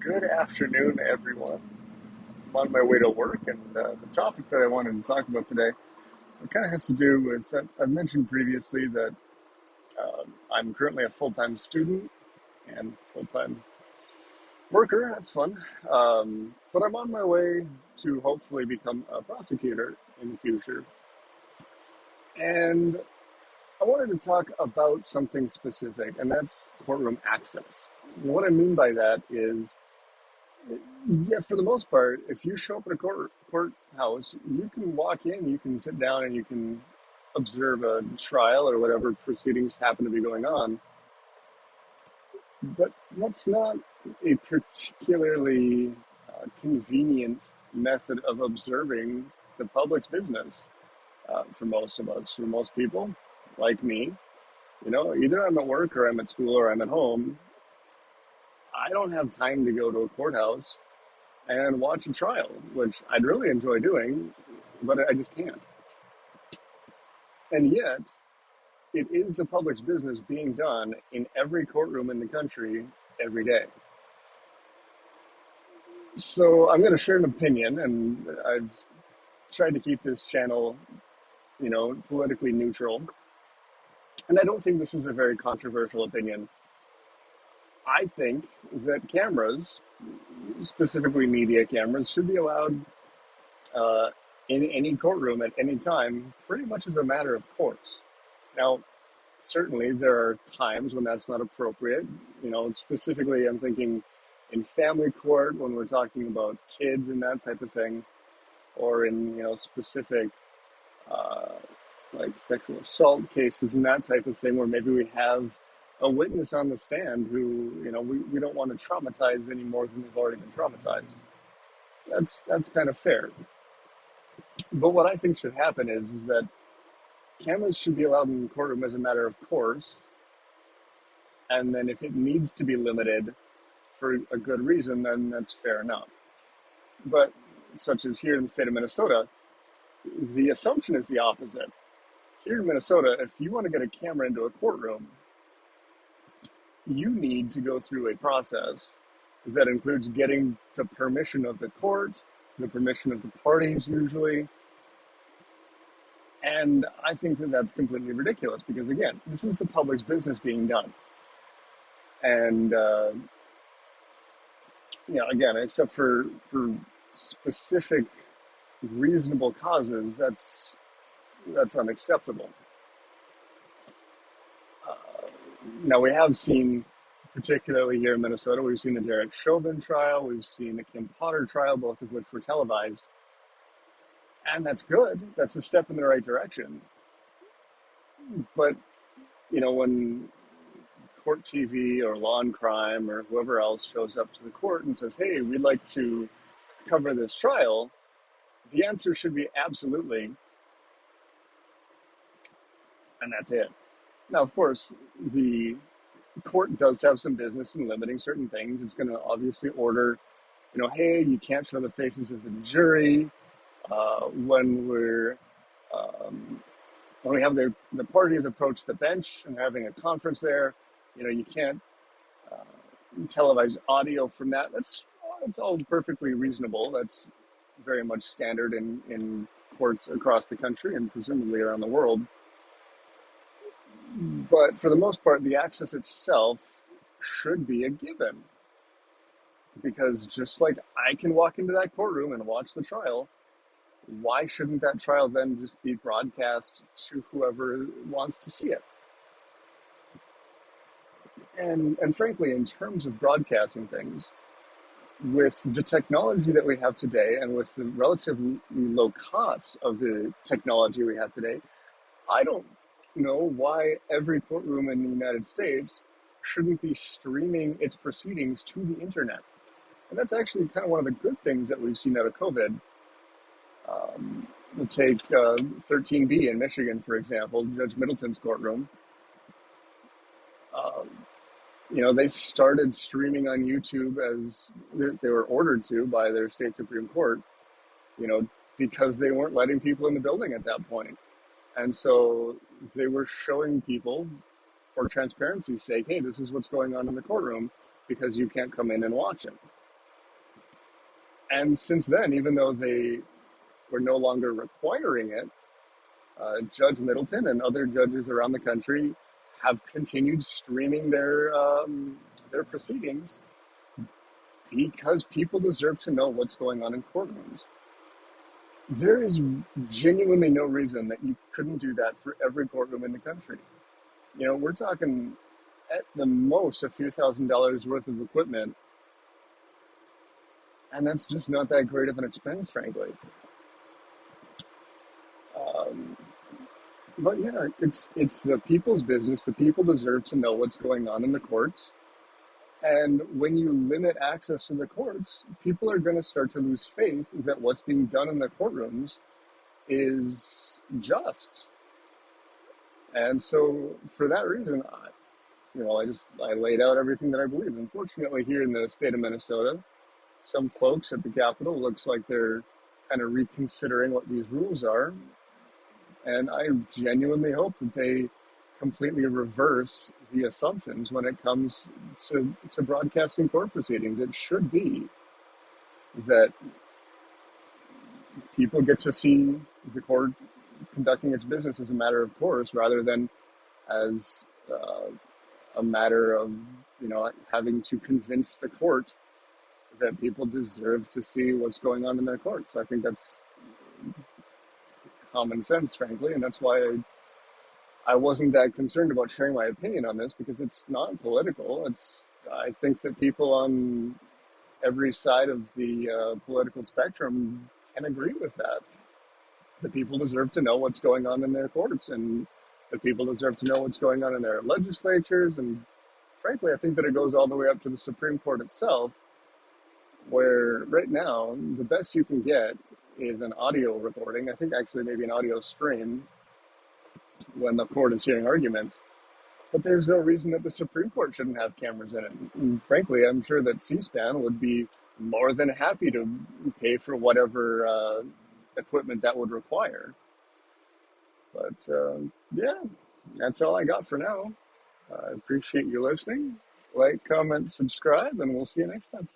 Good afternoon, everyone. I'm on my way to work, and the topic that I wanted to talk about today it kind of has to do with that. I've mentioned previously that I'm currently a full time student and full time worker. That's fun. But I'm on my way to hopefully become a prosecutor in the future. And I wanted to talk about something specific, and that's courtroom access. And what I mean by that is, yeah, for the most part, if you show up at a courthouse, you can walk in, you can sit down, and you can observe a trial or whatever proceedings happen to be going on. But that's not a particularly convenient method of observing the public's business for most of us, for most people, like me. Either I'm at work or I'm at school or I'm at home. I don't have time to go to a courthouse and watch a trial, which I'd really enjoy doing, but I just can't. And yet, it is the public's business being done in every courtroom in the country every day. So I'm going to share an opinion, and I've tried to keep this channel, politically neutral. And I don't think this is a very controversial opinion. I think that cameras, specifically media cameras, should be allowed in any courtroom at any time, pretty much as a matter of course. Now, certainly there are times when that's not appropriate. Specifically, I'm thinking in family court when we're talking about kids and that type of thing, or in specific like sexual assault cases and that type of thing, where maybe we have a witness on the stand who we don't want to traumatize any more than they've already been traumatized. That's kind of fair. But what I think should happen is that cameras should be allowed in the courtroom as a matter of course, and then if it needs to be limited for a good reason, then that's fair enough. But such as here in the state of Minnesota, the assumption is the opposite. Here in Minnesota, if you want to get a camera into a courtroom, you need to go through a process that includes getting the permission of the court, the permission of the parties usually. And I think that that's completely ridiculous because, again, this is the public's business being done. And, again, except for specific reasonable causes, that's unacceptable. Now, we have seen, particularly here in Minnesota, we've seen the Derek Chauvin trial, we've seen the Kim Potter trial, both of which were televised. And that's good. That's a step in the right direction. But, when Court TV or Law and Crime or whoever else shows up to the court and says, hey, we'd like to cover this trial, the answer should be absolutely. And that's it. Now, of course, the court does have some business in limiting certain things. It's going to obviously order, hey, you can't show the faces of the jury when we have the parties approach the bench and having a conference there. You can't televise audio from that. That's all perfectly reasonable. That's very much standard in courts across the country and presumably around the world. But for the most part, the access itself should be a given. Because just like I can walk into that courtroom and watch the trial, why shouldn't that trial then just be broadcast to whoever wants to see it? And frankly, in terms of broadcasting things, with the technology that we have today and with the relatively low cost of the technology we have today, I don't know why every courtroom in the United States shouldn't be streaming its proceedings to the internet. And that's actually kind of one of the good things that we've seen out of COVID. We'll take 13B in Michigan, for example, Judge Middleton's courtroom. They started streaming on YouTube as they were ordered to by their state Supreme Court, because they weren't letting people in the building at that point. And so they were showing people, for transparency's sake, hey, this is what's going on in the courtroom because you can't come in and watch it. And since then, even though they were no longer requiring it, Judge Middleton and other judges around the country have continued streaming their proceedings because people deserve to know what's going on in courtrooms. There is genuinely no reason that you couldn't do that for every courtroom in the country. We're talking at the most a few $1,000s worth of equipment, and that's just not that great of an expense, frankly. Um, but yeah, it's the people's business. The people deserve to know what's going on in the courts. And when you limit access to the courts, people are going to start to lose faith that what's being done in the courtrooms is just. And so, for that reason, I laid out everything that I believe. Unfortunately, here in the state of Minnesota, some folks at the Capitol looks like they're kind of reconsidering what these rules are, and I genuinely hope that they completely reverse the assumptions when it comes to broadcasting court proceedings. It should be that people get to see the court conducting its business as a matter of course, rather than as a matter of having to convince the court that people deserve to see what's going on in their courts. I think that's common sense, frankly, and that's why I wasn't that concerned about sharing my opinion on this, because it's not political. I think that people on every side of the political spectrum can agree with that. The people deserve to know what's going on in their courts, and the people deserve to know what's going on in their legislatures. And frankly, I think that it goes all the way up to the Supreme Court itself, where right now the best you can get is an audio recording. I think actually maybe an audio stream when the court is hearing arguments. But there's no reason that the Supreme Court shouldn't have cameras in it. And frankly, I'm sure that C-SPAN would be more than happy to pay for whatever equipment that would require. But yeah, that's all I got for now. I appreciate you listening. Like, comment, subscribe, and we'll see you next time.